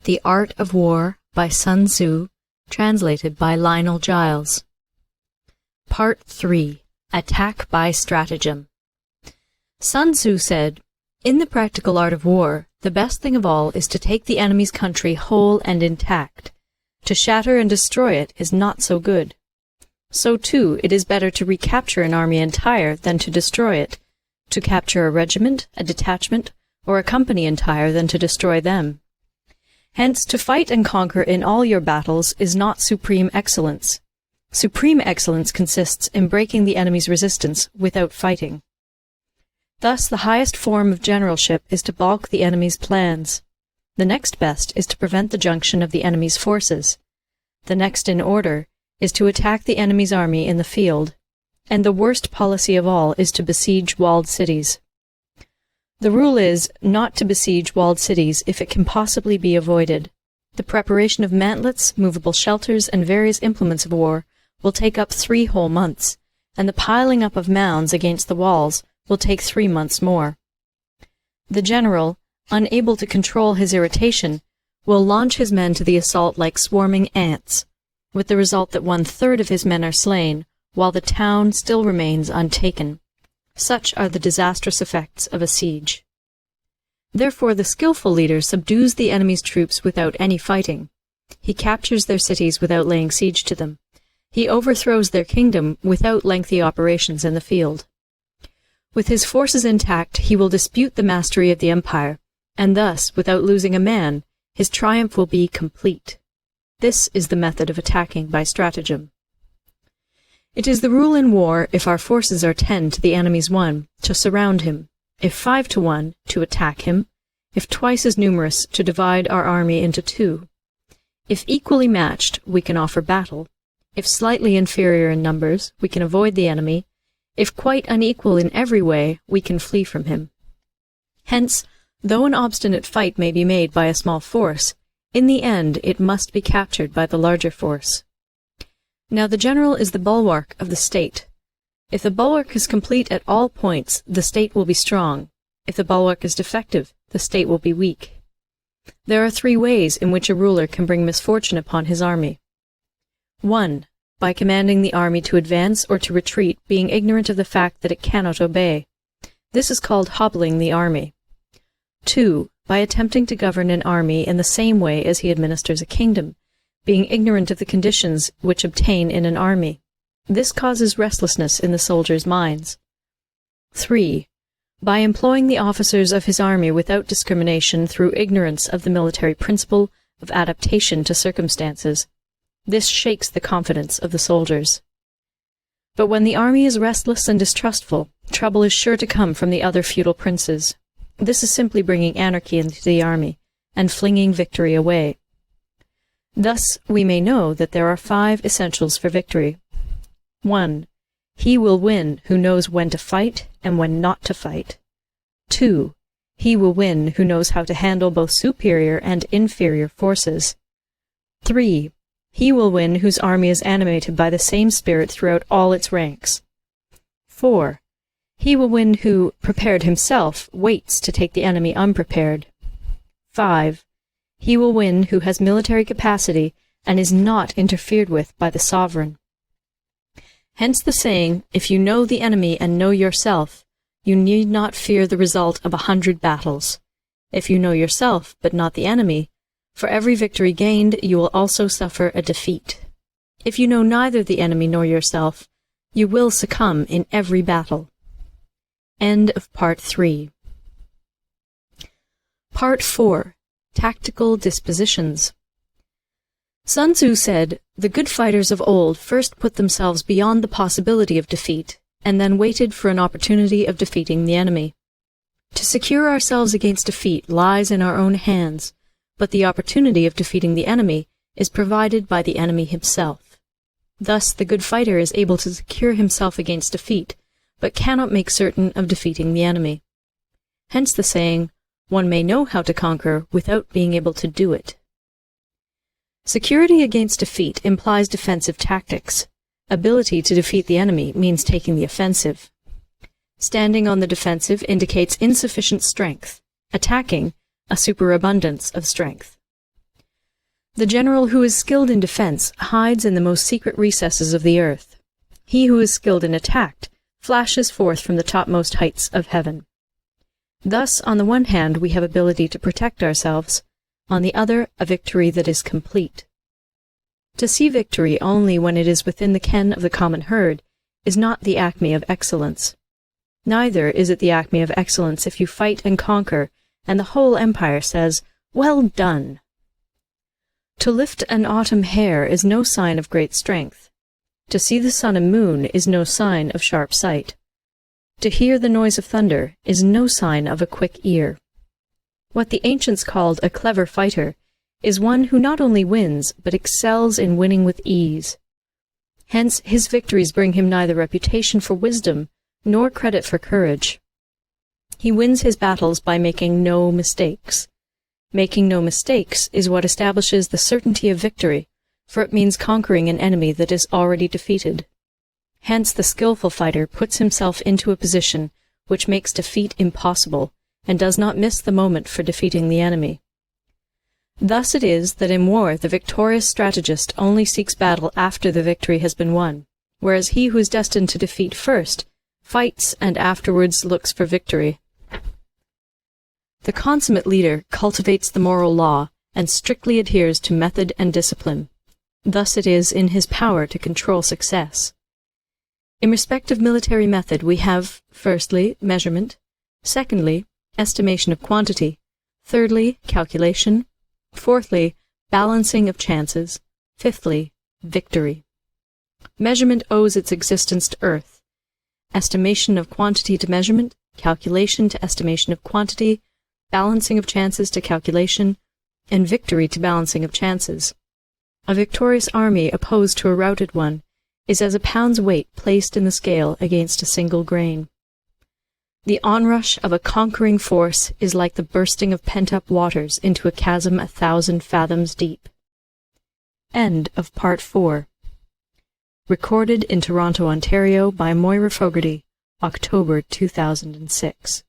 The Art of War by Sun Tzu, translated by Lionel Giles. Part 3. Attack by Stratagem. Sun Tzu said, "In the practical art of war, the best thing of all is to take the enemy's country whole and intact. To shatter and destroy it is not so good. So too, it is better to recapture an army entire than to destroy it, to capture a regiment, a detachment, or a company entire than to destroy them. Hence, to fight and conquer in all your battles is not supreme excellence. Supreme excellence consists in breaking the enemy's resistance without fighting. Thus, the highest form of generalship is to balk the enemy's plans. The next best is to prevent the junction of the enemy's forces. The next in order is to attack the enemy's army in the field. And the worst policy of all is to besiege walled cities. The rule is not to besiege walled cities if it can possibly be avoided. The preparation of mantlets, movable shelters, and various implements of war will take up 3 whole months, and the piling up of mounds against the walls will take 3 months more. The general, unable to control his irritation, will launch his men to the assault like swarming ants, with the result that 1/3 of his men are slain, while the town still remains untaken. Such are the disastrous effects of a siege. Therefore the skillful leader subdues the enemy's troops without any fighting. He captures their cities without laying siege to them. He overthrows their kingdom without lengthy operations in the field. With his forces intact, he will dispute the mastery of the empire, and thus, without losing a man, his triumph will be complete. This is the method of attacking by stratagem. It is the rule in war, if our forces are 10 to the enemy's 1, to surround him; if 5 to 1, to attack him; if twice as numerous, to divide our army into 2. If equally matched, we can offer battle; if slightly inferior in numbers, we can avoid the enemy; if quite unequal in every way, we can flee from him. Hence, though an obstinate fight may be made by a small force, in the end it must be captured by the larger force. Now the general is the bulwark of the state. If the bulwark is complete at all points, the state will be strong. If the bulwark is defective, the state will be weak. There are 3 ways in which a ruler can bring misfortune upon his army. 1. By commanding the army to advance or to retreat, being ignorant of the fact that it cannot obey. This is called hobbling the army. 2. By attempting to govern an army in the same way as he administers a kingdom, being ignorant of the conditions which obtain in an army. This causes restlessness in the soldiers' minds. 3. By employing the officers of his army without discrimination through ignorance of the military principle of adaptation to circumstances. This shakes the confidence of the soldiers. But when the army is restless and distrustful, trouble is sure to come from the other feudal princes. This is simply bringing anarchy into the army, and flinging victory away. Thus we may know that there are 5 essentials for victory. 1. He will win who knows when to fight and when not to fight. 2. He will win who knows how to handle both superior and inferior forces. 3. He will win whose army is animated by the same spirit throughout all its ranks. 4. He will win who, prepared himself, waits to take the enemy unprepared. 5. He will win who has military capacity and is not interfered with by the sovereign. Hence the saying, if you know the enemy and know yourself, you need not fear the result of 100 battles. If you know yourself, but not the enemy, for every victory gained you will also suffer a defeat. If you know neither the enemy nor yourself, you will succumb in every battle. End of Part 3. Part 4. Tactical Dispositions. Sun Tzu said, "The good fighters of old first put themselves beyond the possibility of defeat, and then waited for an opportunity of defeating the enemy. To secure ourselves against defeat lies in our own hands, but the opportunity of defeating the enemy is provided by the enemy himself. Thus the good fighter is able to secure himself against defeat, but cannot make certain of defeating the enemy. Hence the saying, one may know how to conquer without being able to do it." Security against defeat implies defensive tactics. Ability to defeat the enemy means taking the offensive. Standing on the defensive indicates insufficient strength. Attacking, a superabundance of strength. The general who is skilled in defense hides in the most secret recesses of the earth. He who is skilled in attack flashes forth from the topmost heights of heaven. Thus, on the one hand, we have ability to protect ourselves, on the other, a victory that is complete. To see victory only when it is within the ken of the common herd is not the acme of excellence. Neither is it the acme of excellence if you fight and conquer, and the whole empire says, "Well done." To lift an autumn hair is no sign of great strength. To see the sun and moon is no sign of sharp sight. To hear the noise of thunder is no sign of a quick ear. What the ancients called a clever fighter is one who not only wins, but excels in winning with ease. Hence his victories bring him neither reputation for wisdom nor credit for courage. He wins his battles by making no mistakes. Making no mistakes is what establishes the certainty of victory, for it means conquering an enemy that is already defeated. Hence the skillful fighter puts himself into a position which makes defeat impossible, and does not miss the moment for defeating the enemy. Thus it is that in war the victorious strategist only seeks battle after the victory has been won, whereas he who is destined to defeat first fights and afterwards looks for victory. The consummate leader cultivates the moral law and strictly adheres to method and discipline. Thus it is in his power to control success. In respect of military method we have, firstly, measurement, secondly, estimation of quantity, thirdly, calculation, fourthly, balancing of chances, fifthly, victory. Measurement owes its existence to earth. Estimation of quantity to measurement, calculation to estimation of quantity, balancing of chances to calculation, and victory to balancing of chances. A victorious army opposed to a routed one is as a pound's weight placed in the scale against a single grain. The onrush of a conquering force is like the bursting of pent-up waters into a chasm 1,000 fathoms deep. End of Part 4. Recorded in Toronto, Ontario by Moira Fogarty, October 2006.